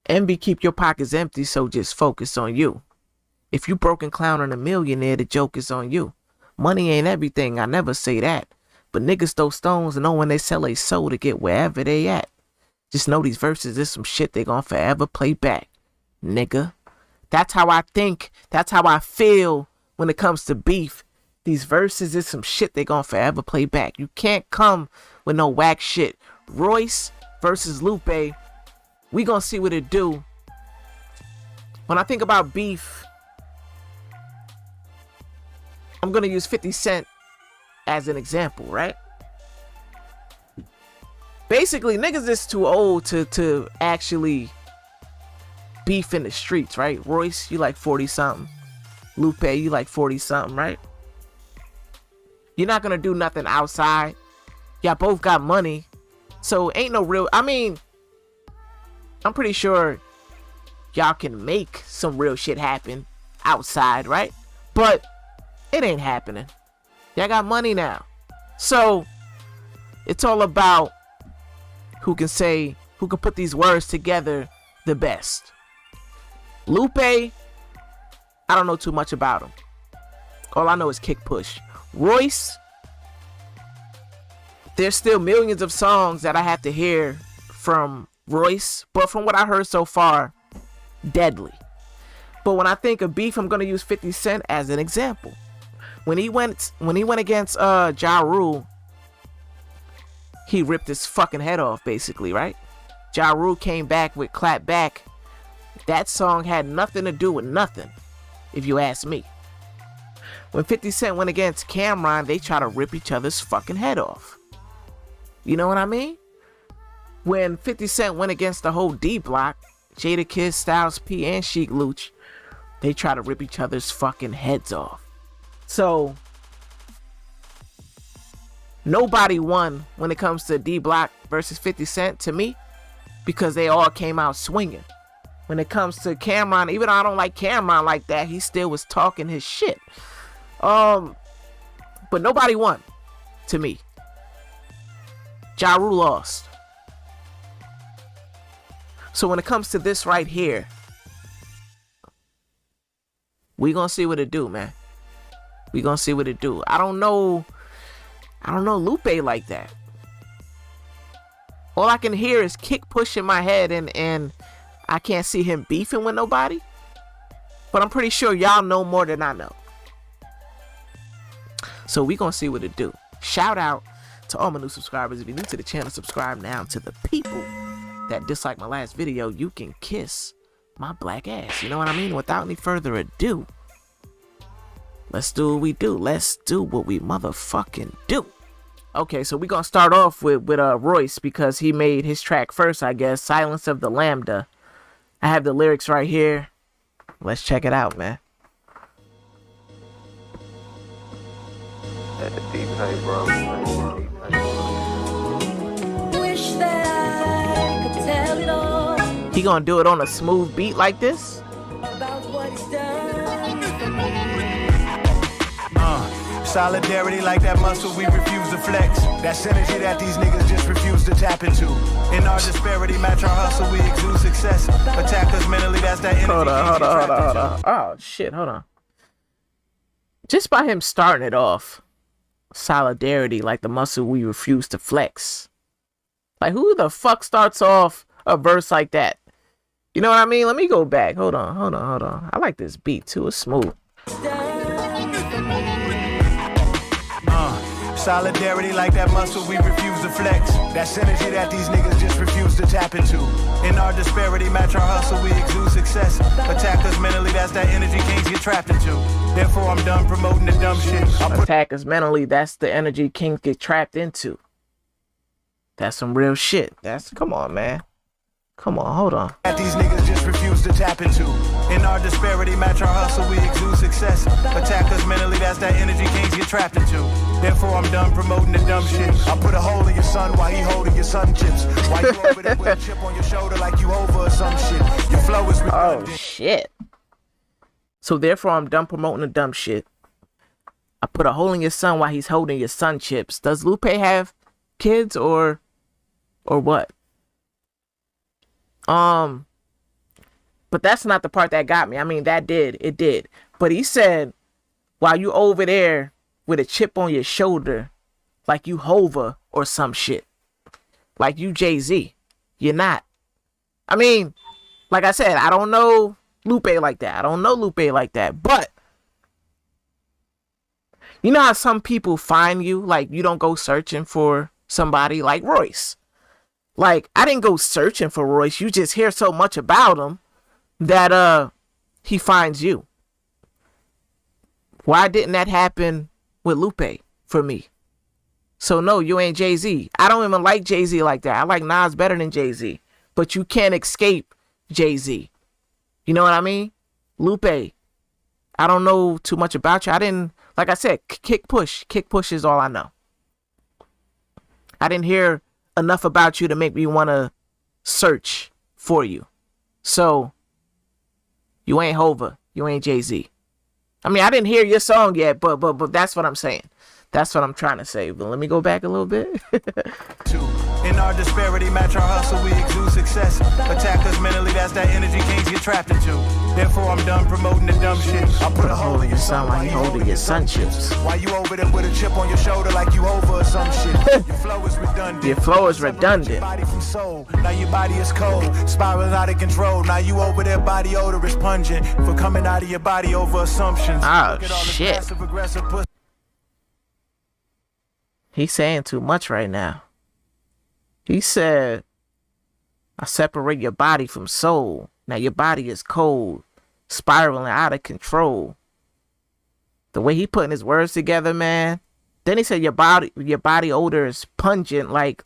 Envy keep your pockets empty, so just focus on you. If you broken clown on a millionaire, the joke is on you. Money ain't everything, I never say that. But niggas throw stones and know when they sell a soul to get wherever they at. Just know these verses is some shit they gon' forever play back, nigga. That's how I think. That's how I feel when it comes to beef. These verses is some shit they gon' forever play back. You can't come with no whack shit. Royce versus Lupe. We gonna see what it do. When I think about beef, I'm gonna use 50 Cent as an example, right? Basically, niggas is too old to actually beef in the streets, right? Royce, you like 40 something. Lupe, you like 40 something, right? You're not gonna do nothing outside. Y'all both got money. So ain't no real, I mean, I'm pretty sure y'all can make some real shit happen outside, right? But it ain't happening. Y'all got money now. So it's all about who can put these words together the best. Lupe, I don't know too much about him. All I know is kick push. Royce, there's still millions of songs that I have to hear from Royce, but from what I heard so far, deadly. But when I think of beef, I'm gonna use 50 Cent as an example. When he went against Ja Rule, he ripped his fucking head off, basically, right? Ja Rule came back with Clap Back. That song had nothing to do with nothing, if you ask me. When 50 Cent went against Cameron, they try to rip each other's fucking head off. You know what I mean? When 50 Cent went against the whole D block, Jadakiss, Styles P, and Sheek Louch, they try to rip each other's fucking heads off. So nobody won when it comes to D block versus 50 Cent to me, because they all came out swinging. When it comes to Cameron, even though I don't like Cameron like that, he still was talking his shit. But nobody won to me. Ja Rule lost. So when it comes to this right here, we gonna see what it do, man. We gonna see what it do. I don't know Lupe like that. All I can hear is kick push in my head, and I can't see him beefing with nobody. But I'm pretty sure y'all know more than I know. So we gonna see what it do. Shout out to all my new subscribers. If you're new to the channel, subscribe now. To the people that dislike my last video, you can kiss my black ass. You know what I mean? Without any further ado, let's do what we do. Let's do what we motherfucking do. Okay, so we're gonna start off with Royce, because he made his track first, I guess. Silence of the Lambda. I have the lyrics right here. Let's check it out, man. Deep night, bro. Wish that I could tell it all He gonna do it on a smooth beat like this? about what he's done for me. Solidarity like that muscle we refuse to flex. That synergy that these niggas just refuse to tap into. In our disparity, match our hustle, we exude success. Attack us mentally, that's that energy. Hold on. Oh shit, hold on. Just by him starting it off, solidarity like the muscle we refuse to flex. Like, who the fuck starts off a verse like that? You know what I mean? Let me go back. Hold on. I like this beat too. It's smooth. Solidarity like that muscle we refuse to flex. That synergy that these niggas just refuse to tap into. In our disparity, match our hustle, we exude success. Attack us mentally, that's that energy kings get trapped into. Therefore, I'm done promoting the dumb shit. Attack us mentally, that's the energy kings get trapped into. That's some real shit. Come on, man. Come on, hold on. That these niggas just refuse to tap into. In our disparity, match our hustle, we exude success. Attack us mentally, that's that energy kings get trapped into. Therefore, I'm done promoting the dumb shit. I put a hole in your son while he holding your sun chips. Why you over there with a chip on your shoulder like you over or some shit? Your flow is redundant. Oh, shit. So therefore, I'm done promoting the dumb shit. I put a hole in your son while he's holding your sun chips. Does Lupe have kids or what? But that's not the part that got me. I mean, it did. But he said, while you over there with a chip on your shoulder, like you Hova or some shit. Like you Jay-Z. You're not. I mean, like I said, I don't know Lupe like that. But you know how some people find you? Like, you don't go searching for somebody like Royce. Like, I didn't go searching for Royce. You just hear so much about him that he finds you. Why didn't that happen with Lupe for me? So no, you ain't Jay-Z. I don't even like Jay-Z like that. I like Nas better than Jay-Z. But you can't escape Jay-Z. You know what I mean? Lupe, I don't know too much about you. I didn't, like I said, kick push. Kick push is all I know. I didn't hear enough about you to make me want to search for you. So, you ain't Hova. You ain't Jay-Z. I mean, I didn't hear your song yet, but that's what I'm saying. That's what I'm trying to say. But let me go back a little bit. In our disparity, match our hustle, we exude success. Attack us mentally, that's that energy kings get trapped into. Therefore, I'm done promoting the dumb shit. I put a hole in your son while you holding your sun chips. Why you over there with a chip on your shoulder like you over or some shit? Your flow is redundant. Your flow is redundant. Body from soul. Now your body is cold, spiraling out of control. Now you over there, body odor is pungent for coming out of your body over assumptions. Oh, shit. He's saying too much right now. He said, I separate your body from soul. Now your body is cold, spiraling out of control. The way he putting his words together, man. Then he said your body odor is pungent, like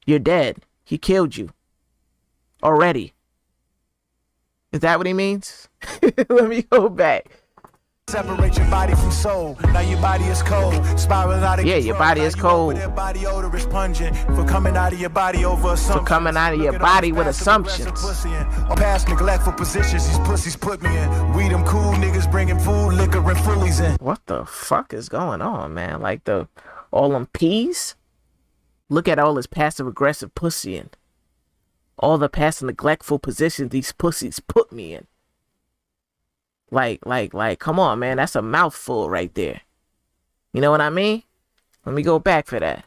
you're dead. He killed you already. Is that what he means? Let me go back. Separate your body from soul. Now your body is cold, spiraling out of control. Your body is cold. Your body odor is pungent for coming out of your body over assumptions. For coming out of your body with assumptions. Past neglectful positions these pussies put me in. We them cool niggas bringing food, liquor, and fullies in. What the fuck is going on, man? Like all them peas? Look at all this passive aggressive pussy in. All the passive neglectful positions these pussies put me in. Like, come on, man. That's a mouthful right there. You know what I mean? Let me go back for that.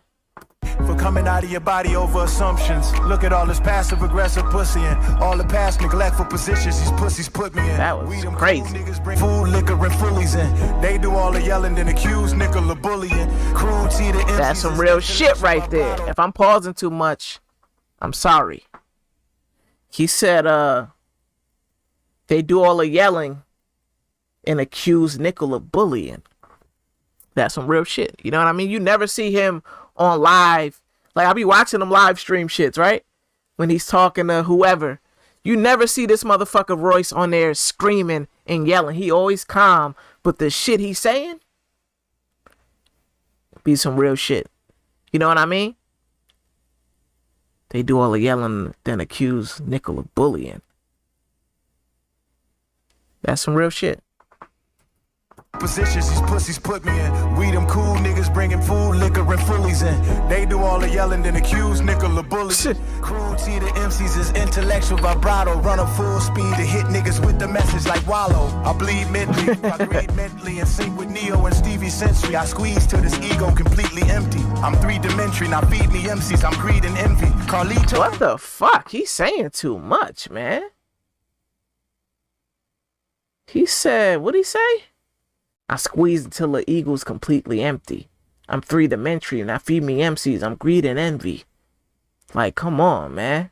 For coming out of your body over assumptions. Look at all this passive aggressive pussy and all the past neglectful positions these pussies put me in. That was crazy. Cool niggas bring food, liquor, and fullies in. They do all the yelling, then accuse nickel of bullying. Cruelty to that's some real shit right there. If I'm pausing too much, I'm sorry. He said, they do all the yelling and accuse nickel of bullying. That's some real shit. You know what I mean? You never see him on live. Like, I'll be watching them live stream shits, right? When he's talking to whoever. You never see this motherfucker Royce on there screaming and yelling. He always calm. But the shit he's saying be some real shit. You know what I mean? They do all the yelling, then accuse nickel of bullying. That's some real shit. Positions these pussies put me in. We them cool niggas bringing food, liquor, and fullies in. They do all the yelling, then accuse nickel of bullying. Cruelty to MCs is intellectual vibrato. Run up full speed to hit niggas with the message like wallow. I bleed mentally, I grade mentally in sync with Neo and Stevie Sensory. I squeeze till this ego completely empty. I'm three-dimensional, now feed me MCs. I'm greed and envy. Carlito. What the fuck? He's saying too much, man. He said, what'd he say? I squeeze until the eagle's completely empty. I'm three-dimensional and I feed me MCs. I'm greed and envy. Like, come on, man.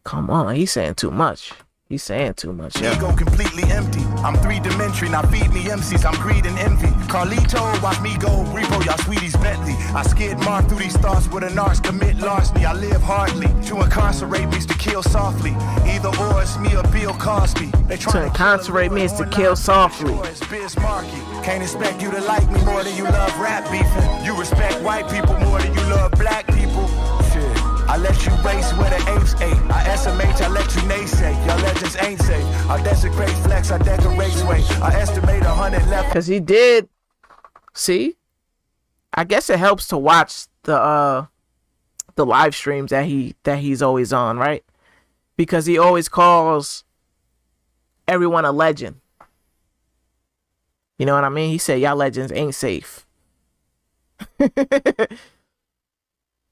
Come on, he's saying too much. He's saying too much, yeah. Ego completely empty. I'm three-dimensional, now feed me MCs. I'm greed and envy. Carlito, watch me go. Repo, y'all sweeties Bentley. I skid mark through these thoughts with an arse. Commit larceny, I live hardly. To incarcerate means to kill softly. Either or, it's me or Bill Cosby. To incarcerate means to kill softly. Can't expect you to like me more than you love rap beefing. You respect white people more than you love black people. Shit. I let you race where the apes ate. I SMH, I let you naysay. Your legends ain't safe. I desecrate flex, I decorate sway. I estimate 100 left. Cause he did. See? I guess it helps to watch the live streams that he's always on, right? because he always calls everyone a legend. You know what I mean? He said, y'all legends ain't safe.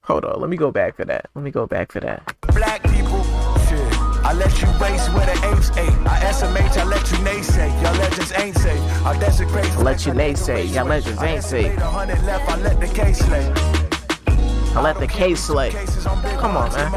Hold on, let me go back for that. Black people, shit. I let you waste where the apes ate. I SMH, I let you naysay. Y'all legends ain't safe. I desecrate. I let you naysay. Y'all legends ain't safe. 100 left, I let the case lay. I let the case slay. Come on, man.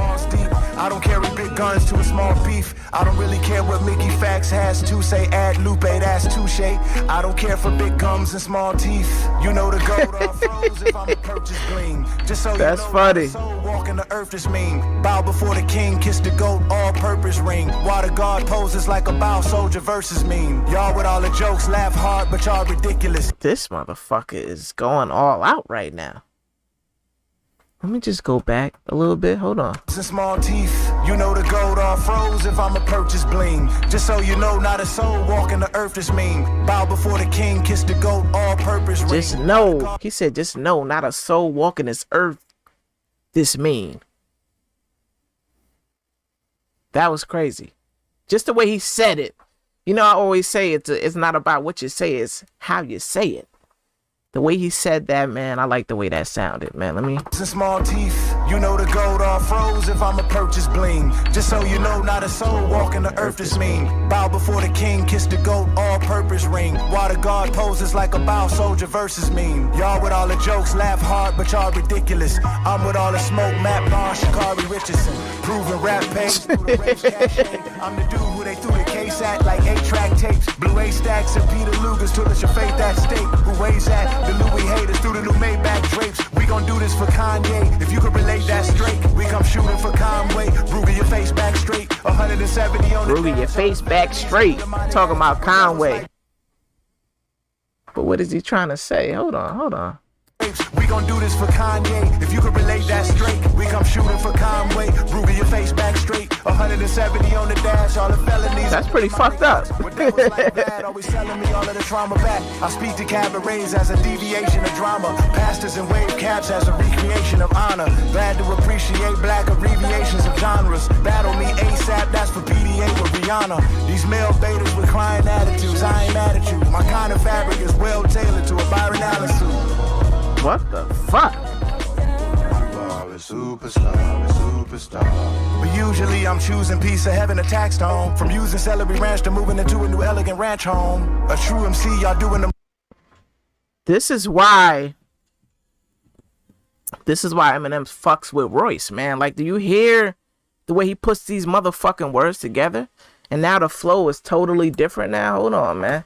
I don't carry big guns to a small beef. I don't really care what Mickey Fax has to say. Add Lupe, that's touche. I don't care for big gums and small teeth. You know the gold are froze if I'm a purchase gleam. Just so that's you know, funny. Soul walking the earth is mean. Bow before the king, kiss the goat, all-purpose ring. While the guard poses like a bow soldier versus mean. Y'all with all the jokes laugh hard, but y'all ridiculous. This motherfucker is going all out right now. Let me just go back a little bit. Hold on. Small teeth, you know the gold all froze if I'm a purchase bling. Just so you know, not a soul walking the earth is mean. Bow before the king, kiss the goat, all purpose ring. Just know, he said, just know, not a soul walking this earth this mean. That was crazy. Just the way he said it. You know, I always say it's not about what you say, it's how you say it. The way he said that, man, I like the way that sounded, man. Let me. Small teeth, you know the gold all froze if I'm a purchase bling. Just so you know, not a soul walking the earth is mean. Bow before the king, kiss the goat, all purpose ring. While the guard poses like a bow soldier versus mean. Y'all with all the jokes laugh hard, but y'all ridiculous. I'm with all the smoke, Matt Barnes, Shakari Richardson. Proven rap page through the race cachet. I'm the dude who they threw the case at like 8-track tapes. Blue A stacks and Peter Luger's till it's your faith at stake. Who weighs at? The Louis haters through the new Maybach drapes. We gon' do this for Kanye. If you could relate that straight, we come shooting for Conway. Ruger your face back straight. 170 on the Ruger your face back straight. Talking about Conway. But what is he trying to say? Hold on. We gon' do this for Kanye. If you could relate that straight, we come shooting for Conway. Ruger your face back straight. 170 on the dash. All the felonies. That's pretty fucked up. Always telling me all of the trauma back. I speak to cabarets as a deviation of drama. Pastors and wave caps as a recreation of honor. Glad to appreciate black abbreviations of genres. Battle me ASAP, that's for PDA with Rihanna. These male betas with crying attitudes, I ain't mad at you. My kind of fabric is well tailored to a Byron Allen suit. What the fuck? But usually I'm choosing peace of heaven, a tax home. From using celery ranch to moving into a new elegant ranch home. A true MC, y'all doing them. This is why Eminem fucks with Royce, man. Like, do you hear the way he puts these motherfucking words together? And now the flow is totally different now. Hold on, man.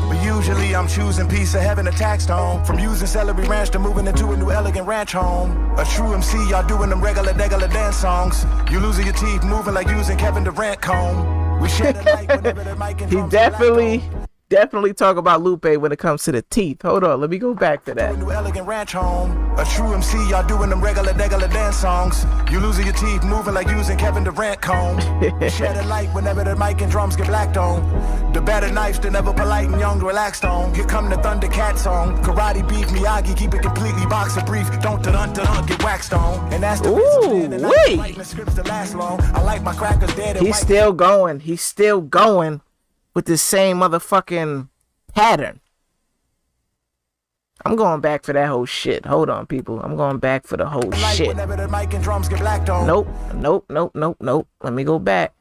But usually I'm choosing peace of heaven, a tax home. From using celery ranch to moving into a new elegant ranch home. A true MC, y'all doing them regular dance songs. You losing your teeth, moving like using Kevin Durant comb. We share the light whenever the mic and He definitely talk about Lupe when it comes to the teeth. Hold on, let me go back to that. New elegant ranch home. A true MC, y'all doing them regular dance songs. You losing your teeth, moving like using Kevin Durant comb. Share the light whenever the mic and drums get blacked on. The better knives to never polite and young relaxed on. Here come the Thundercat song. Karate beef Miyagi, keep it completely boxer brief. Don't get waxed on. And that's the reason writing the scripts to last long. I like my crackers dead and He's still going with the same motherfucking pattern. I'm going back for that whole shit. Hold on, people. I'm going back for the whole shit. Nope. Let me go back.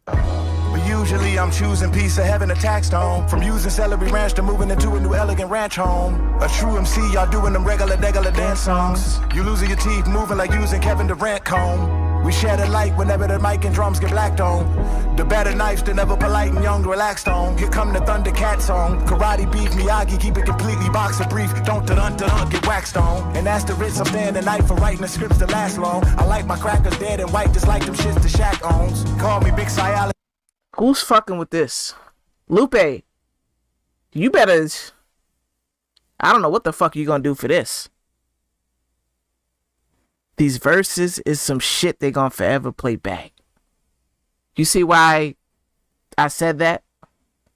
But usually I'm choosing peace of heaven, a tax home. From using celery ranch to moving into a new elegant ranch home. A true MC, y'all doing them regular dance songs. You losing your teeth, moving like using Kevin Durant comb. We share the light whenever the mic and drums get blacked on. The better knives to never polite and young relaxed on. Here come the Thundercat song. Karate beef Miyagi, keep it completely boxer brief. Don't get waxed on. And that's the Ritz, I'm staying the night for writing the scripts to last long. I like my crackers dead and white, just like them shits the Shaq owns. Call me Big Siala. Who's fucking with this? Lupe, you better... I don't know what the fuck you gonna do for this. These verses is some shit they gonna forever play back. You see why I said that?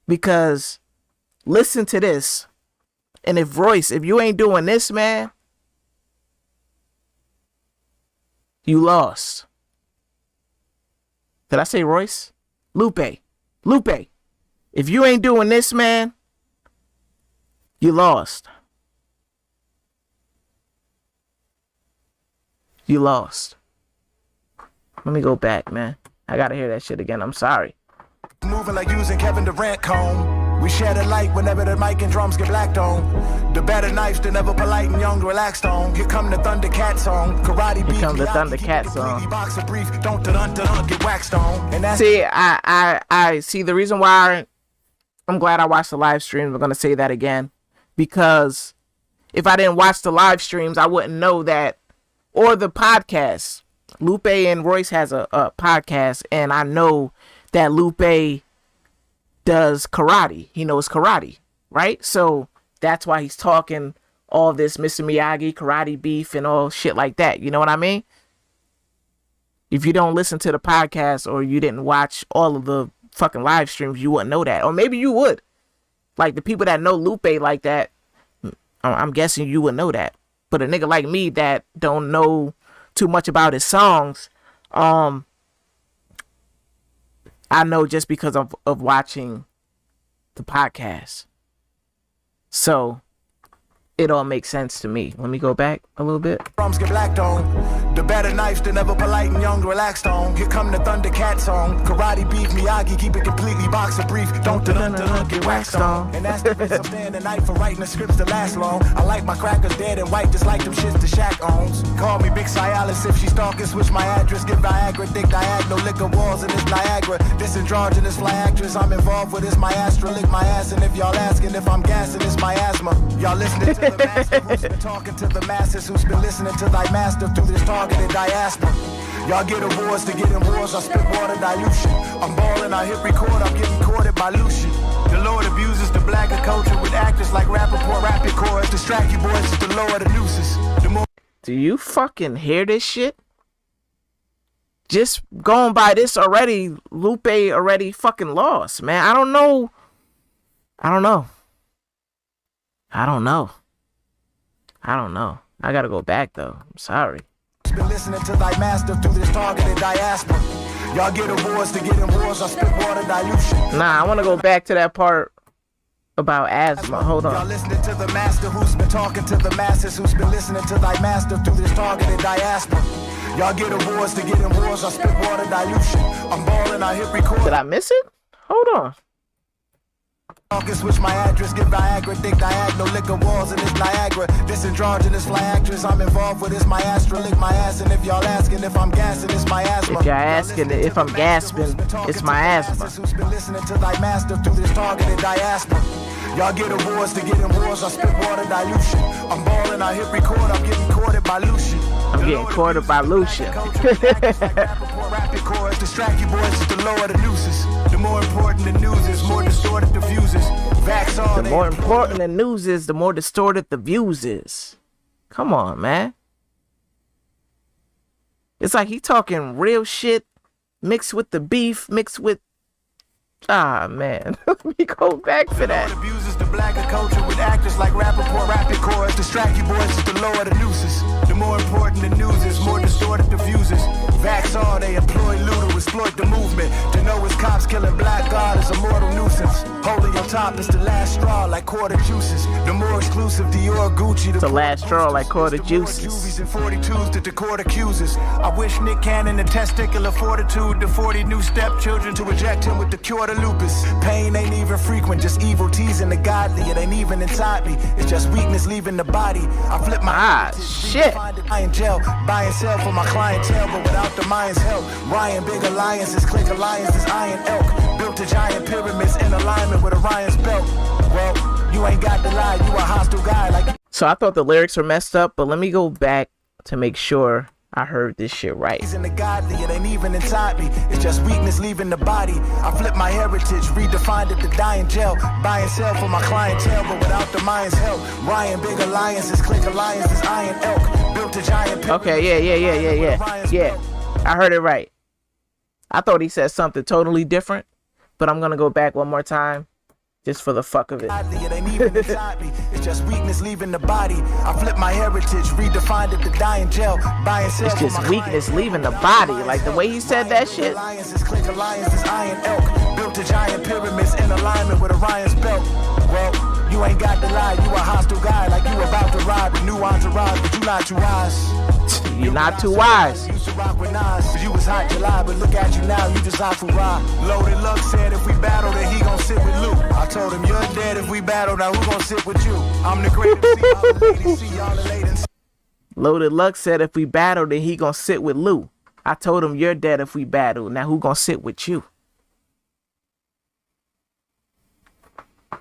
Because listen to this. And if Royce, if you ain't doing this, man, You lost. Did I say Royce? Lupe. If you ain't doing this, man, you lost. You lost. Let me go back, man. I gotta hear that shit again. I'm sorry. Moving like using Kevin Durant comb. We share the light whenever the mic and drums get blacked on. The better knives than ever polite and young relaxed on. Here come the Thundercat song. Karate beat. Here come the Thundercat song. Box of brief, don't get waxed on. And that's see, I see the reason why I'm glad I watched the live streams. I'm gonna say that again. Because if I didn't watch the live streams, I wouldn't know that, or the podcast. Lupe and Royce has a podcast, and I know that Lupe does karate. He knows karate, right? So that's why he's talking all this Mr. Miyagi, karate beef, and all shit like that. You know what I mean? If you don't listen to the podcast or you didn't watch all of the fucking live streams, you wouldn't know that. Or maybe you would. Like the people that know Lupe like that, I'm guessing you would know that. But a nigga like me that don't know too much about his songs, I know just because of watching the podcast. So it all makes sense to me. Let me go back a little bit. Drums get blacked on. The better knives than ever polite and young relaxed on. Here come the Thundercat song. Karate beef, Miyagi, keep it completely box of brief. Don't get waxed on. And that's the reason I'm staying the night for writing the scripts to last long. I like my crackers dead and white just like them shits the Shaq owns. Call me Big Cialis if she stalking, switch my address, get Viagra, dick diagonal, liquor walls in this Niagara. This androgynous fly actress I'm involved with is my Astra, lick my ass, and if y'all asking if I'm gassing, it's my asthma. Y'all listening to the master who's been talking to the masses, who's been listening to thy master through this targeted diaspora. Y'all get awards to get in wars, I spit water dilution. I'm balling, I hit record, I'm getting courted by Lucian. The Lord abuses the blacker culture with actors like Rappaport, rapid chorus. Distract you boys, it's the lower the nooses. Do you fucking hear this shit? Just going by this already, Lupe already fucking lost, man. I don't know. I gotta go back though. I'm sorry. Been listening to thy master through this targeted diaspora. Y'all get awards to get in wars, I spit water dilution. Nah, I wanna go back to that part about asthma. Hold on. Y'all listening to the master who's been talking to the masses, who's been listening to thy master through this targeted diaspora. Y'all get awards to get in wars, I spit water dilution. I'm balling, I hit record. Did I miss it? Hold on. Switch my address, get Viagra, dick diagonal, liquor walls in this Niagara. This androgynous fly actress I'm involved with is my Astra, lick my ass, and if y'all asking if I'm gassing, it's my asthma. If y'all asking if I'm gasping, it's my asthma. Who's been listening to thy master through this targeted diaspora. Y'all get awards to get in wars, I spit water dilution. I'm balling, I hit record, I'm getting courted by Lucian. I'm getting courted by Lucian. Rapid chorus, distract you boys, it's the lower the nooses. The more important the news is, more distorted the views is. The more important the news is, the more distorted the views is. Come on, man. It's like he talking real shit mixed with the beef, mixed with... Ah, man. Let me go back for that. Abuses the blacker culture with actors like Rappaport, rapid chorus. Distract you boys, it's the lower the nooses. The more important the news is, more distorted the views is. Vax all, they employ loot to exploit the movement. To know his cops killing black God is a mortal nuisance. Holding your top is the last straw like quarter juices. The more exclusive Dior, Gucci, the last straw like quarter juices. And 42s that the court accuses. I wish Nick Cannon the testicular fortitude, the 40 new stepchildren to eject him with the cure to lupus. Pain ain't even frequent, just evil teasing the godly. It ain't even inside me, it's just weakness leaving the body. I flip my shit. I in jail, buy and sell for my clientele, but without the mind's help. Ryan, big alliances, click alliances, iron elk. Built a giant pyramids in alignment with Orion's belt. Well, you ain't got to lie, you a hostile guy like. So I thought the lyrics were messed up, but let me go back to make sure I heard this shit right. In the godly, it ain't even inside me. It's just weakness leaving the body. I flip my heritage, redefined it to die in jail. Buy and sell for my clientele, but without the mind's help. Ryan, big alliances, click alliances, iron elk. Built a giant. Okay, yeah. I heard it right. I thought he said something totally different, but I'm gonna go back one more time Just for the fuck of it. It ain't even inside me. It's just weakness leaving the body. I flip my heritage, redefined it to die in jail. Buy and sell. It's just weakness leaving the body. Like the way he said that shit. Alliances, click alliances, iron elk. Built to giant pyramids in alignment with Orion's belt. Well, you ain't got to lie. You a hostile guy, like you about to ride with new entourage, but you not too wise. You're not too wise. You used to rock with Nas, you was hot July, but look at you now, you just hot for ride. Loaded Luck said if we battle, then he gon' sit with Luke. I told him you're dead if we battle, now who gon' sit with you? I'm the greatest, see all the ladies, see all the ladies. Loaded Luck said if we battle, then he gonna sit with Lou. I told him you're dead if we battle, now who gonna sit with you?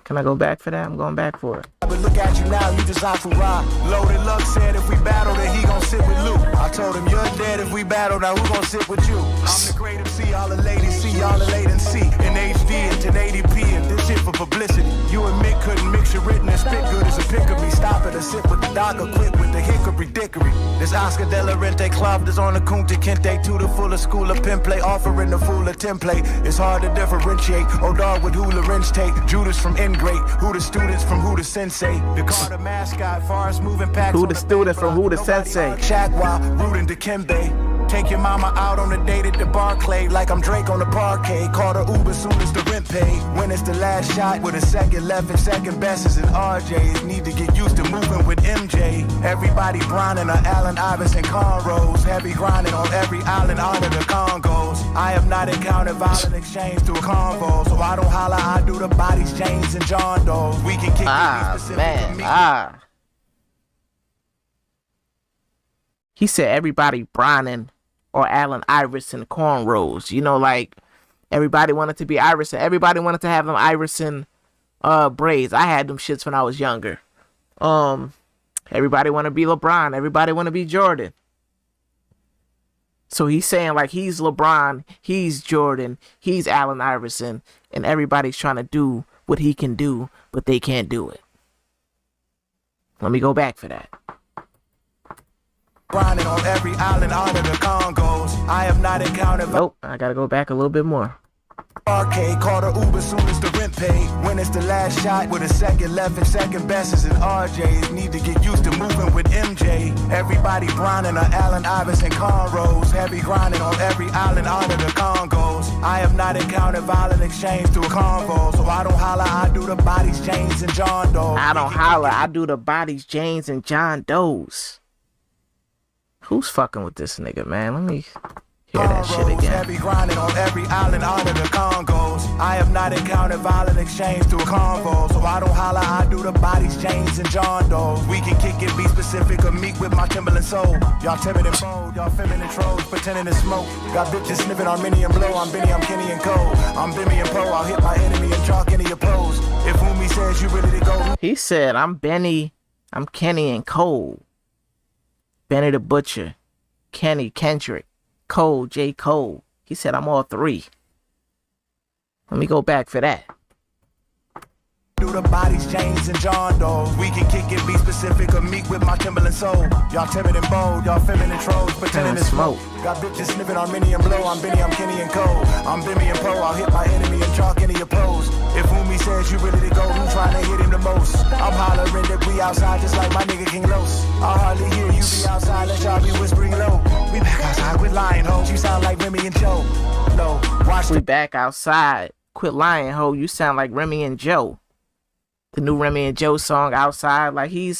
Can I go back for that? I'm going back for it. But look at you now, you just out for ride. Loaded Luck said if we battle, then he gon' sit with Luke. I told him you're dead if we battle, now who gon' sit with you? I'm the greatest, see all the ladies, see all the ladies, see in HD and 1080p and this shit for publicity. You and Mick couldn't mix your written and spit good as a pick of me. Stop it or sit with the dog or quit with the hickory dickory. This Oscar de la Rente club that's on the Kunta Kinte to the fuller school of pin play, offering the fool a template. It's hard to differentiate. Oh dog with hula wrench tape, Judas from Ingrate, who the students from who the sensei. The Carter mascot, fast moving packs. Who the student from who the sensei. Chakwa, rooting to Kimbe. Take your mama out on a date at the Barclay, like I'm Drake on the parquet. Call the Uber soon as the rent paid. When it's the last shot with a second left and second best is an RJ. Need to get used to moving with MJ. Everybody grinding on Allen Iverson cornrows. Heavy grinding on every island out of the Congos. I have not encountered violent exchange through a convo, so I don't holler, I do the bodies, James and John Doe. We can kick He said everybody Bronning or Allen Iverson cornrows. You know, like everybody wanted to be Iverson. Everybody wanted to have them Iverson braids. I had them shits when I was younger. Everybody want to be LeBron. Everybody want to be Jordan. So he's saying like he's LeBron, he's Jordan, he's Allen Iverson, and everybody's trying to do what he can do, but they can't do it. Let me go back for that. Grinding on every island out of the Congos. I have not encountered. Nope, I gotta go back a little bit more. Arcade, call the Uber soon as the rent paid. When it's the last shot with a second left and second best is an RJ. Need to get used to moving with MJ. Everybody grinding on Allen Iverson cornrows. Heavy grinding on every island out of the Congos. I have not encountered violent exchange through a convo, so I don't holler, I do the bodies, James and John Doe. I don't holler, I do the bodies, James and John Doe's. Who's fucking with this nigga, man? Let me hear that shit again. Heavy grinding on every island out of the Congos. I have not encountered violent exchange through a convo, so I don't holler, I do the bodies, James and John Doe. We can kick it, be specific or meet with my Timberland soul. Y'all timid and bold, y'all feminine trolls, pretending to smoke. Got bitches sniffing Armenian blow. I'm Benny, I'm Kenny and Cole. I'm Bimmy and Poe, I'll hit my enemy and chalk any opposed. If Umi says you ready to go. He said, I'm Benny, I'm Kenny and Cole. Benny the Butcher, Kenny, Kendrick, Cole, J. Cole. He said, I'm all three. Let me go back for that. Do the bodies, James and John Doe. We can kick it, be specific or meet with my Timberland soul. Y'all timid and bold, y'all feminine trolls, pretending to smoke. Got bitches sniffing Armenian blow. I'm Benny, I'm Kenny and Cole. I'm Bimmy and Poe, I'll hit my enemy and chalk any opposed. If Umi says you ready to go, who trying to hit him the most? I'm hollering that we outside just like my nigga King Los. I hardly hear you be outside, let y'all be whispering low. We back outside with lying hoes, you sound like Remy and Joe. No, watch we back outside. Quit lying, ho. You sound like Remy and Joe. The new Remy and Joe song, Outside, like he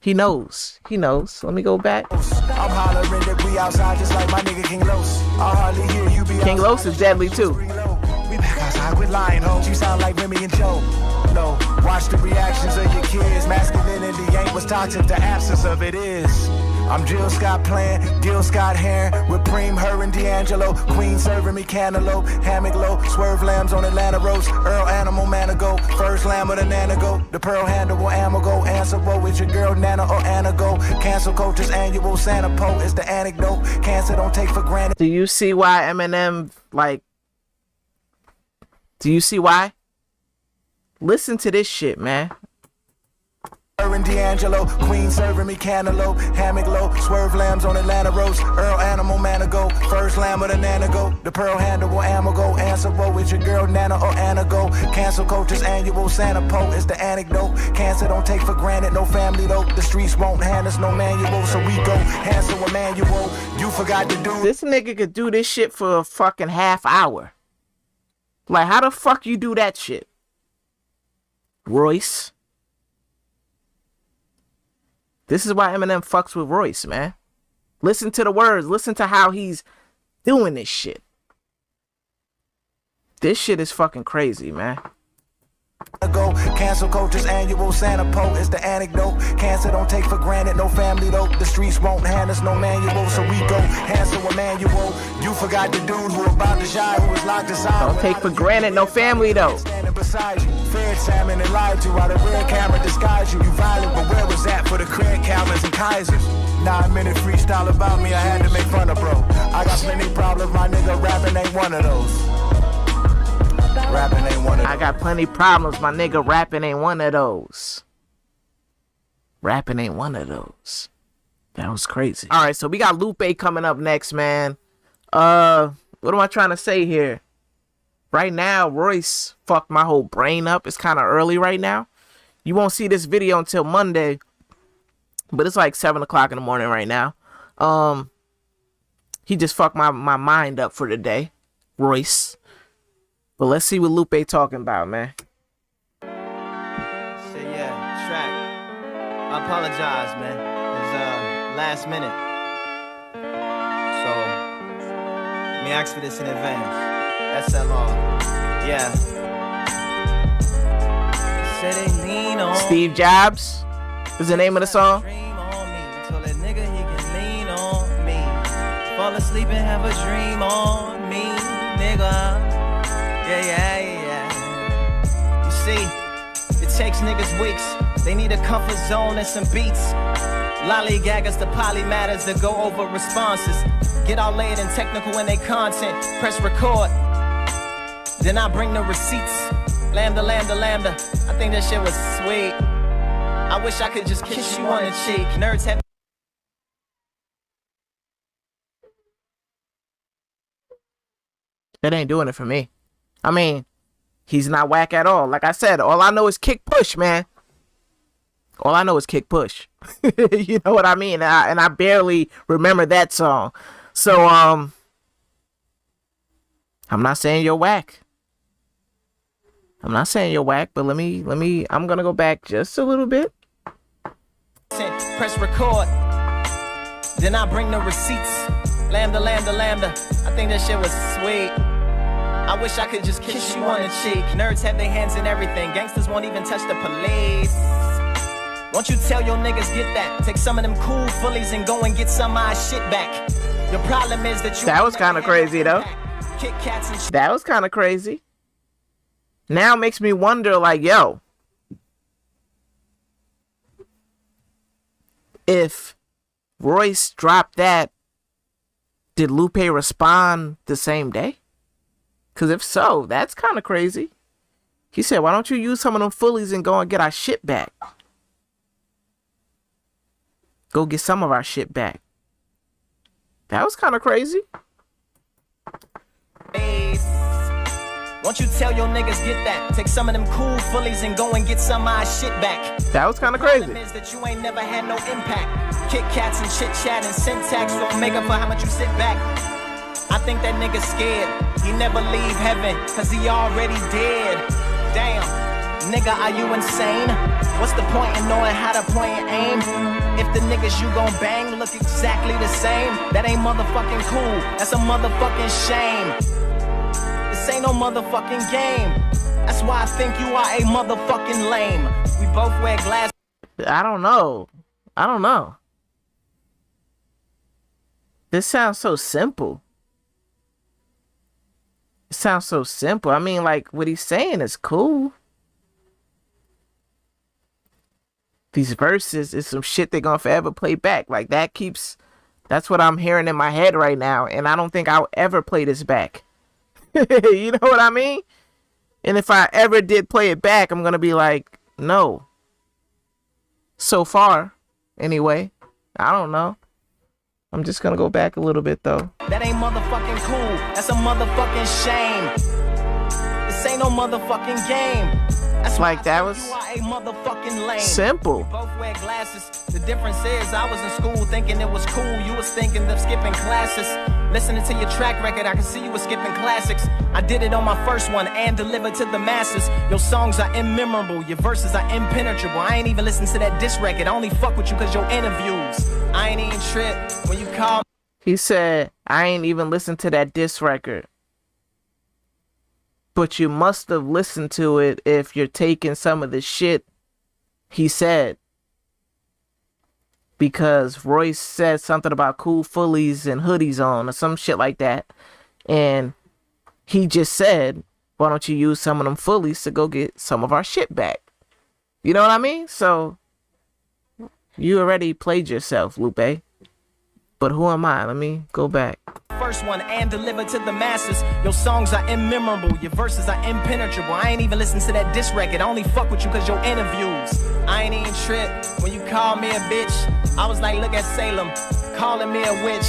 knows. Let me go back. I'm hollering that we outside just like my nigga King Los. I hardly hear you be King Los is deadly too. We back outside with lying hoes, you sound like Remy and Joe. No, watch the reactions of your kids. Masculinity ain't what's toxic, the absence of it is. I'm Jill Scott playing, Gil Scott Heron with Preem, her and D'Angelo. Queen serving me cantaloupe, hammock low, swerve lambs on Atlanta roast. Earl animal manigo, first lamb with a nanago. The pearl handle will ammo go, answerable with your girl Nana or Anna go. Cancel culture's annual Santa Po is the anecdote. Cancer don't take for granted. Do you see why Eminem, like, do you see why? Listen to this shit, man. and D'Angelo, Queen serving me cantaloupe, hammock low, swerve lambs on Atlanta roads, Earl animal man go, first lamb of the nana go, the pearl handle will ammo go, answer roll with your girl Nana or Anna go, cancel culture's annual, Santa Po is the anecdote, cancer don't take for granted, no family though, the streets won't hand us no manual, so we go, Hansel Emmanuel, you forgot to do. This nigga could do this shit for a fucking half hour. Like, how the fuck you do that shit? Royce. This is why Eminem fucks with Royce, man. Listen to the words. Listen to how he's doing this shit. This shit is fucking crazy, man. Go, cancel culture's annual, Santa Po is the anecdote. Cancer don't take for granted, no family though. The streets won't hand us no manual, so we go, Hansel Emmanuel. You forgot the dude who about to shy, who was locked aside. Don't take for granted, no family though. Standing beside you, fed salmon and lied to while the red camera disguised you. You violent, but where was that for the craig Calvins and Kaisers? 9-minute freestyle about me, I had to make fun of bro. I got plenty problems, my nigga, rapping ain't one of those. Rapping ain't one of those. I got plenty problems, my nigga. Rapping ain't one of those. Rapping ain't one of those. That was crazy. All right, so we got Lupe coming up next, man. What am I trying to say here? Right now, Royce fucked my whole brain up. It's kind of early right now. You won't see this video until Monday, but it's like 7 o'clock in the morning right now. He just fucked my mind up for the day, Royce. But let's see what Lupe talking about, man. Shit, yeah, track. I apologize, man. It's last minute. So, let me ask for this in advance. SLR. Yeah. Say they lean on Steve Jobs is the name of the song. Dream on me. Told that nigga he can lean on me. Fall asleep and have a dream on me, nigga. Yeah. You see, it takes niggas weeks. They need a comfort zone and some beats. Lollygaggers to polymatters that go over responses. Get all laid and technical in their content. Press record. Then I bring the receipts. Lambda. I think that shit was sweet. I wish I could just kiss you on the cheek. Nerds have. That ain't doing it for me. I mean, he's not whack at all. Like I said, all I know is kick push, man. All I know is kick push. You know what I mean? And I barely remember that song. So, I'm not saying you're whack. I'm not saying you're whack, but let me, I'm gonna go back just a little bit. Press record. Then I bring the receipts. Lambda. I think that shit was sweet. I wish I could just kiss you on the cheek. Nerds have their hands in everything. Gangsters won't even touch the police. Won't you tell your niggas get that? Take some of them cool fullies and go and get some of my shit back. The problem is that you. That was kind of crazy though. Kit Kats and shit. That was kind of crazy. Now it makes me wonder, like, yo, if Royce dropped that, did Lupe respond the same day? Because if so, that's kind of crazy. He said, why don't you use some of them fullies and go and get our shit back? Go get some of our shit back. That was kind of crazy. Won't you tell your niggas get that? Take some of them cool fullies and go and get some of my shit back. That was kind of crazy. The problem is that you ain't never had no impact. Kit Kats and chit chat and syntax don't make up for how much you sit back. I think that nigga's scared. He never leave heaven, cause he already dead. Damn, nigga, are you insane? What's the point in knowing how to point and aim? If the niggas you gon' bang look exactly the same, that ain't motherfucking cool. That's a motherfucking shame. This ain't no motherfucking game. That's why I think you are a motherfucking lame. We both wear glasses. I don't know. This sounds so simple. It sounds so simple. I mean, like, what he's saying is cool. These verses is some shit they're gonna forever play back. Like, that's what I'm hearing in my head right now. And I don't think I'll ever play this back. You know what I mean? And if I ever did play it back, I'm gonna be like, no. So far, anyway. I don't know. I'm just gonna go back a little bit though. That ain't motherfucking cool. That's a motherfucking shame. This ain't no motherfucking game. That's like that was you are a motherfucking lame. Simple. We both wear glasses. The difference is I was in school thinking it was cool. You was thinking of skipping classes. Listening to your track record, I can see you was skipping classics. I did it on my first one and delivered to the masses. Your songs are immemorable, your verses are impenetrable. I ain't even listened to that diss record. I only fuck with you cause your interviews. I ain't even trip when you call. He said, I ain't even listened to that diss record. But you must have listened to it if you're taking some of the shit he said. Because Royce said something about cool fullies and hoodies on or some shit like that. And he just said, why don't you use some of them fullies to go get some of our shit back? You know what I mean? So you already played yourself, Lupe. But who am I? Let me go back. First one and delivered to the masses. Your songs are immemorable, your verses are impenetrable. I ain't even listened to that diss record. I only fuck with you cause your interviews. I ain't even trip when you call me a bitch. I was like, look at Salem, calling me a witch.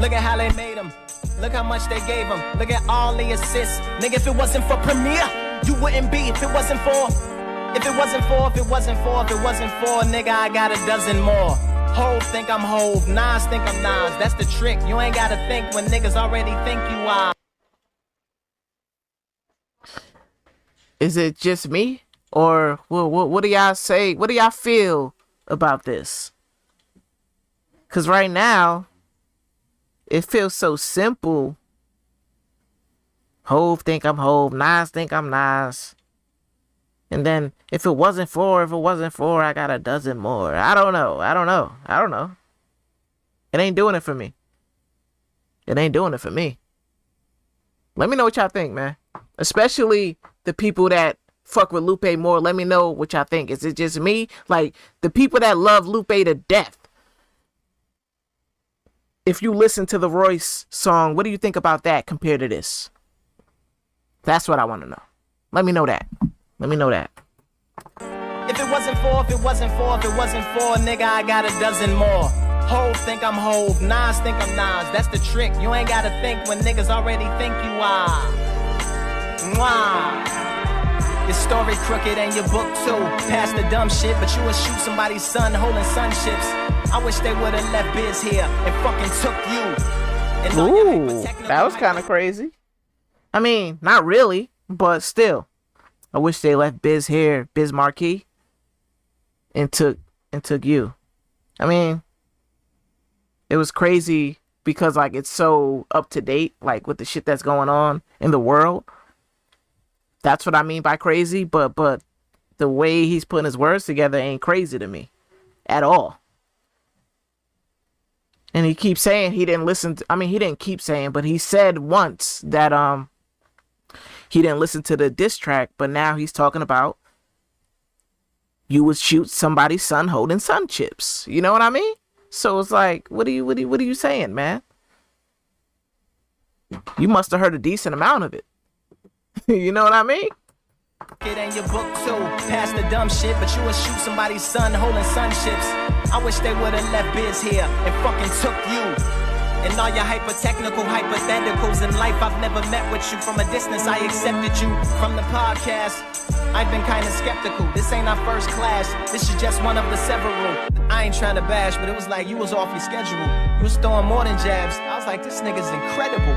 Look at how they made him. Look how much they gave him. Look at all the assists. Nigga, if it wasn't for Premiere, you wouldn't be. If it wasn't for, nigga, I got a dozen more. Hove think I'm Hove, Nas think I'm Nas. That's the trick. You ain't gotta think when niggas already think you are. Is it just me? Or what do y'all say? What do y'all feel about this? Because right now, it feels so simple. Hove think I'm Hove, Nas think I'm Nas. And then if it wasn't for, I got a dozen more. I don't know. It ain't doing it for me. Let me know what y'all think, man. Especially the people that fuck with Lupe more. Let me know what y'all think. Is it just me? Like, the people that love Lupe to death. If you listen to the Royce song, what do you think about that compared to this? That's what I want to know. Let me know that. If it wasn't for, nigga, I got a dozen more. Hove think I'm Hove, Nas think I'm Nas. That's the trick. You ain't gotta think when niggas already think you are. Mwah. Your story crooked and your book too. Past the dumb shit, but you would shoot somebody's son holding sun chips. I wish they would've left Biz here and fucking took you. Ooh, that was kind of crazy. I mean, not really, but still. I wish they left Biz here, Biz Marquee, and took you. I mean, it was crazy because like it's so up to date, like with the shit that's going on in the world. That's what I mean by crazy, but the way he's putting his words together ain't crazy to me at all. And he keeps saying he didn't listen to, he didn't keep saying, but he said once that he didn't listen to the diss track, but now he's talking about you would shoot somebody's son holding sun chips. You know what I mean? So it's like, what are you saying, man? You must have heard a decent amount of it. You know what I mean? It ain't your book too. Past the dumb shit, but you would shoot somebody's son holding sun chips. I wish they would have left Biz here and fucking took you. And all your hyper-technical hypotheticals in life, I've never met with you. From a distance, I accepted you. From the podcast, I've been kinda skeptical. This ain't our first class, this is just one of the several. I ain't trying to bash, but it was like you was off your schedule. You was throwing more than jabs. I was like, this nigga's incredible.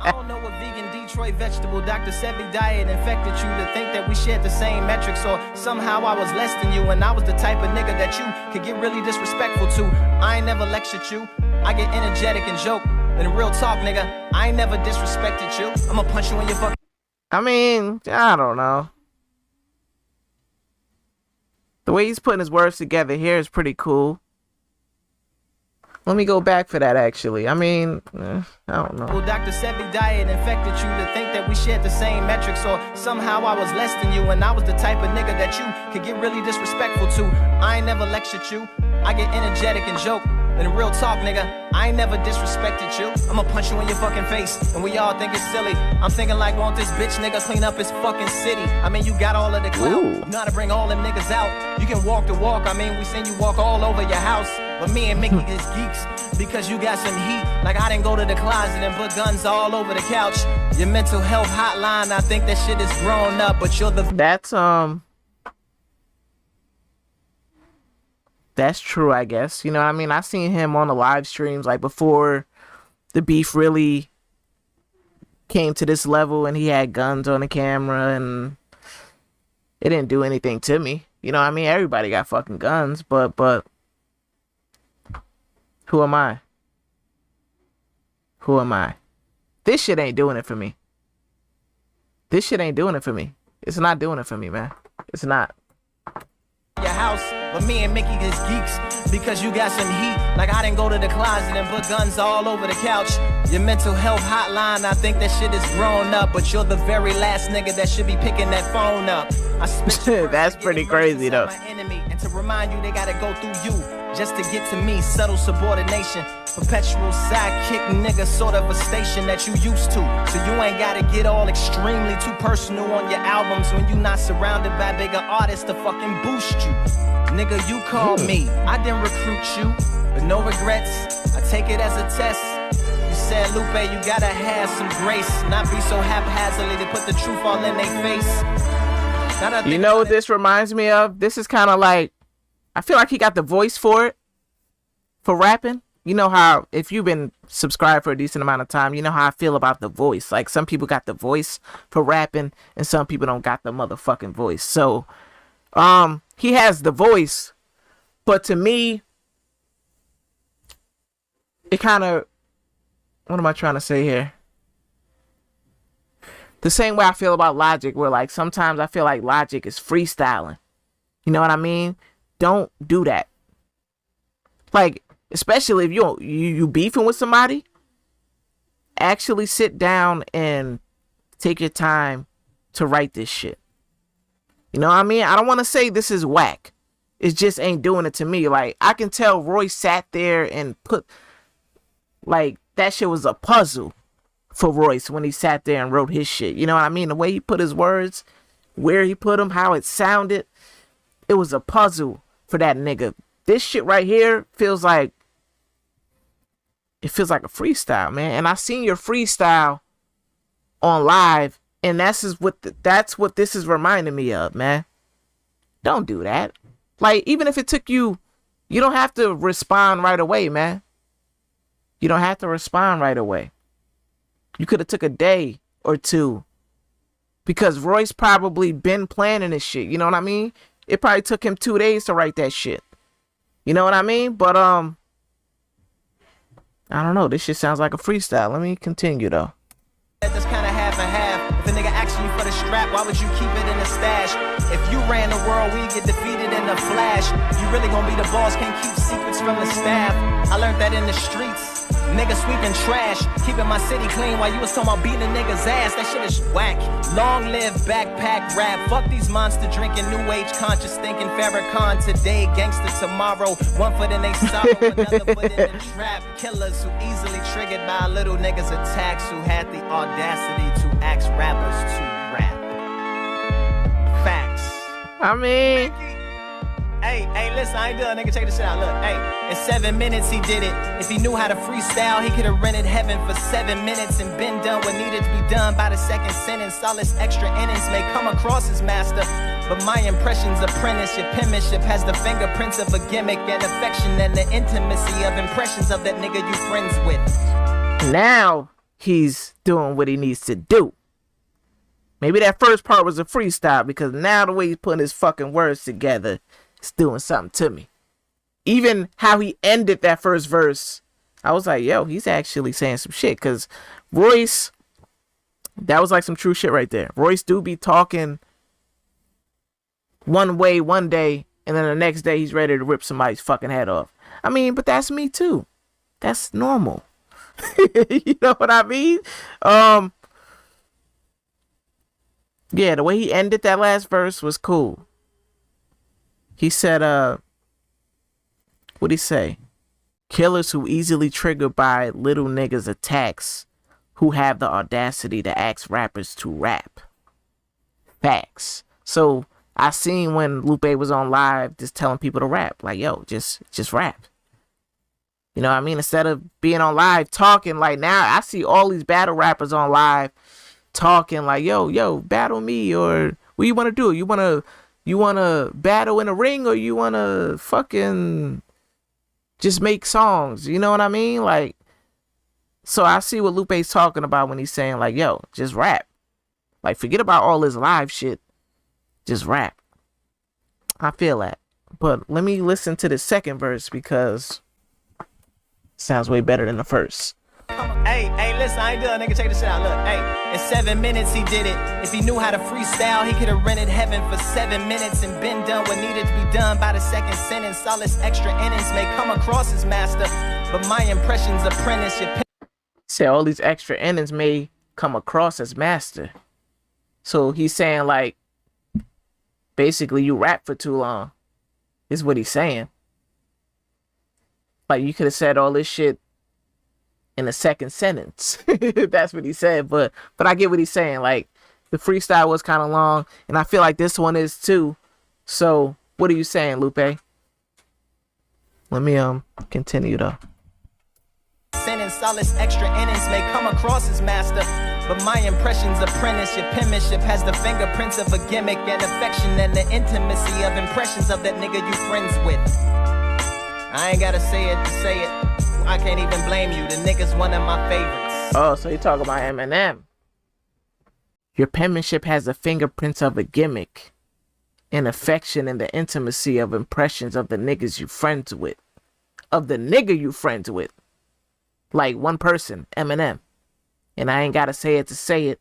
I don't know what vegan Detroit vegetable Dr. Sebi diet infected you to think that we shared the same metrics, or somehow I was less than you and I was the type of nigga that you could get really disrespectful to. I ain't never lectured you. I get energetic and joke. And real talk, nigga, I ain't never disrespected you. I'ma punch you in your fucking... I mean, I don't know. The way he's putting his words together here is pretty cool. Let me go back for that, actually. I mean, I don't know. Well, Dr. Sebi diet infected you to think that we shared the same metrics, or somehow I was less than you and I was the type of nigga that you could get really disrespectful to. I ain't never lectured you. I get energetic and joke. And real talk, nigga, I ain't never disrespected you. I'ma punch you in your fucking face, and we all think it's silly. I'm thinking like, won't this bitch nigga clean up his fucking city? I mean, you got all of the clout. You know how to bring all them niggas out. You can walk the walk. I mean, we seen you walk all over your house. But me and Mickey is geeks because you got some heat. Like I didn't go to the closet and put guns all over the couch. Your mental health hotline, I think that shit is grown up, but you're the... That's true, I guess. You know what I mean? I seen him on the live streams like before the beef really came to this level, and he had guns on the camera, and it didn't do anything to me. You know what I mean? Everybody got fucking guns, but who am I? Who am I? This shit ain't doing it for me. This shit ain't doing it for me. It's not doing it for me, man. It's not. Your house, but me and Mickey is geeks because you got some heat. Like I didn't go to the closet and put guns all over the couch. Your mental health hotline, I think that shit is grown up, but you're the very last nigga that should be picking that phone up. I spit That's pretty crazy though. My enemy, and to remind you they gotta go through you just to get to me. Subtle subordination, perpetual sidekick nigga, sort of a station that you used to. So you ain't gotta get all extremely too personal on your albums when you not surrounded by bigger artists to fucking boost you. Nigga, you called me, I didn't recruit you, but no regrets, I take it as a test. You said, Lupe, you gotta have some grace, not be so haphazardly to put the truth all in their face. You know what this reminds me of? This is kind of like, I feel like he got the voice for it, for rapping. You know how, if you've been subscribed for a decent amount of time, you know how I feel about the voice. Like, some people got the voice for rapping, and some people don't got the motherfucking voice. So, he has the voice, but to me, it kind of, what am I trying to say here? The same way I feel about Logic, where like sometimes I feel like Logic is freestyling. You know what I mean? Don't do that. Like, especially if you beefing with somebody, actually sit down and take your time to write this shit. You know what I mean? I don't want to say this is whack. It just ain't doing it to me. Like, I can tell Royce sat there and put, like, that shit was a puzzle for Royce when he sat there and wrote his shit. You know what I mean? The way he put his words, where he put them, how it sounded, it was a puzzle for that nigga. This shit right here feels like, it feels like a freestyle, man. And I seen your freestyle on live, and that's what this is reminding me of, man. Don't do that. Like, even if it took you, you don't have to respond right away, man. You don't have to respond right away. You could have took a day or two, because Royce probably been planning this shit. You know what I mean? It probably took him 2 days to write that shit. You know what I mean? But, I don't know. This shit sounds like a freestyle. Let me continue, though. That's kind of half and half. If a nigga asking you for the strap, why would you keep it in a stash? If you ran the world, we get defeated in a flash. You really gonna be the boss, can't keep secrets from the staff. I learned that in the streets. Nigga sweeping trash, keeping my city clean while you was talking about beating a nigga's ass. That shit is whack. Long live backpack rap. Fuck these monster drinking, new age conscious thinking. Farrakhan today, gangster tomorrow. One foot in they sorrow, another foot in the trap. Killers who easily triggered by little niggas attacks, who had the audacity to ask rappers to rap. Facts. I mean, Hey, listen, I ain't done, nigga. Check this shit out. Look, hey, in 7 minutes he did it. If he knew how to freestyle, he could have rented heaven for 7 minutes and been done what needed to be done by the second sentence. All his extra innings may come across as master, but my impression's apprentice. Your penmanship has the fingerprints of a gimmick and affection and the intimacy of impressions of that nigga you friends with. Now he's doing what he needs to do. Maybe that first part was a freestyle, because now the way he's putting his fucking words together, it's doing something to me. Even how he ended that first verse, I was like, yo, he's actually saying some shit. Because Royce, that was like some true shit right there. Royce do be talking one way one day, and then the next day he's ready to rip somebody's fucking head off. I mean, but that's me too. That's normal. You know what I mean? Yeah, the way he ended that last verse was cool. He said, what'd he say? Killers who easily triggered by little niggas attacks who have the audacity to ask rappers to rap. Facts. So I seen when Lupe was on live just telling people to rap. Like, yo, just rap. You know what I mean? Instead of being on live talking, like now I see all these battle rappers on live talking like, yo, battle me, or what you want to do? You want to battle in a ring, or you want to fucking just make songs? You know what I mean? Like, so I see what Lupe's talking about when he's saying like, yo, just rap. Like, forget about all this live shit. Just rap. I feel that. But let me listen to the second verse because it sounds way better than the first. Hey, listen, I ain't done, nigga. Check this shit out. Look, hey, in 7 minutes he did it. If he knew how to freestyle, he could have rented heaven for 7 minutes and been done what needed to be done by the second sentence. All this extra innings may come across as master, but my impression's apprentice. Say all these extra innings may come across as master. So he's saying like, basically you rap for too long, is what he's saying. Like, you could have said all this shit in the second sentence. That's what he said. But I get what he's saying. Like, the freestyle was kind of long, and I feel like this one is too. So what are you saying, Lupe? Let me continue though. Sentence, all this extra innings may come across as master, but my impression's apprentice. Your penmanship has the fingerprints of a gimmick and affection and the intimacy of impressions of that nigga you friends with. I ain't gotta say it to say it. I can't even blame you. The nigga's one of my favorites. Oh, so you talking about Eminem. Your penmanship has the fingerprints of a gimmick and affection and the intimacy of impressions of the niggas you friends with. Of the nigga you friends with. Like one person, Eminem. And I ain't gotta say it to say it.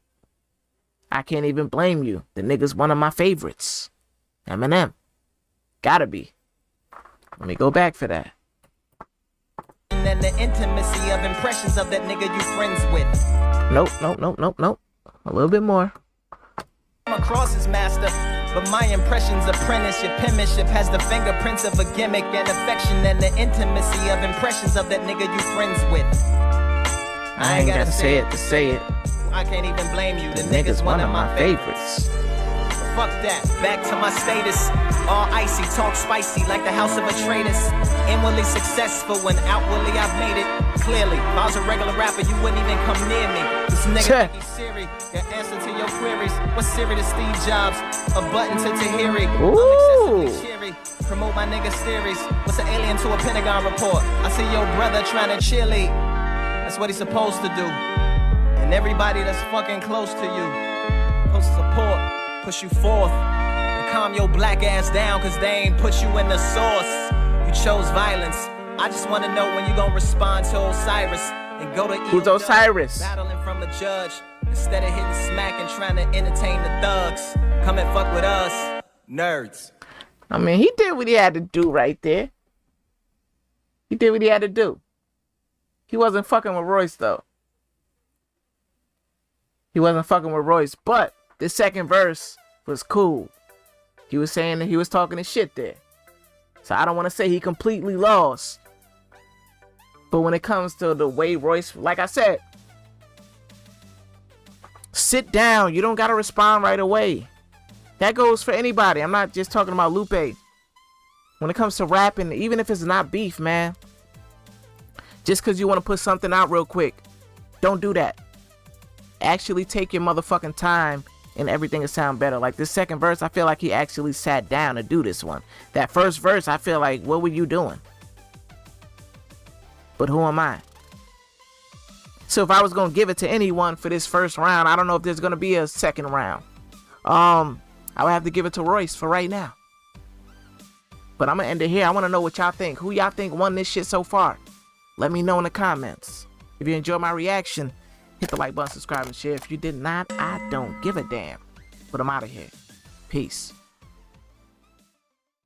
I can't even blame you. The nigga's one of my favorites. Eminem. Gotta be. Let me go back for that. And the intimacy of impressions of that nigga you friends with. Nope. A little bit more. Across as master, but my impression's apprentice. Your penmanship has the fingerprints of a gimmick and affection and the intimacy of impressions of that nigga you friends with. I ain't gotta say it to say it. I can't even blame you. The nigga's one of my favorites. Fuck that, back to my status. All icy, talk spicy like the house of a traitoress. Inwardly successful when outwardly I've made it. Clearly, if I was a regular rapper, you wouldn't even come near me. This nigga think he's Siri, your answer to your queries. What's Siri to Steve Jobs? A button to Tahiri. I'm excessively cheery. Promote my nigga's theories. What's an alien to a Pentagon report? I see your brother trying to cheerlead. That's what he's supposed to do. And everybody that's fucking close to you, supposed to support, push you forth, and calm your black ass down, cause they ain't put you in the source. You chose violence. I just wanna know when you gonna respond to Osiris and go to Who's Osiris? Battling from a judge instead of hitting smack and trying to entertain the thugs. Come and fuck with us, nerds. I mean, he did what he had to do right there. He did what he had to do. He wasn't fucking with Royce though. He wasn't fucking with Royce, but the second verse was cool. He was saying that he was talking his shit there. So I don't want to say he completely lost. But when it comes to the way Royce, like I said, sit down. You don't got to respond right away. That goes for anybody. I'm not just talking about Lupe. When it comes to rapping, even if it's not beef, man. Just because you want to put something out real quick, don't do that. Actually take your motherfucking time and everything will sound better. Like this second verse, I feel like he actually sat down to do this one. That first verse, I feel like, what were you doing? But who am I? So if I was going to give it to anyone for this first round, I don't know if there's going to be a second round. I would have to give it to Royce for right now. But I'm going to end it here. I want to know what y'all think. Who y'all think won this shit so far? Let me know in the comments. If you enjoyed my reaction, hit the like button, subscribe, and share. If you did not, I don't give a damn. But I'm out of here. Peace.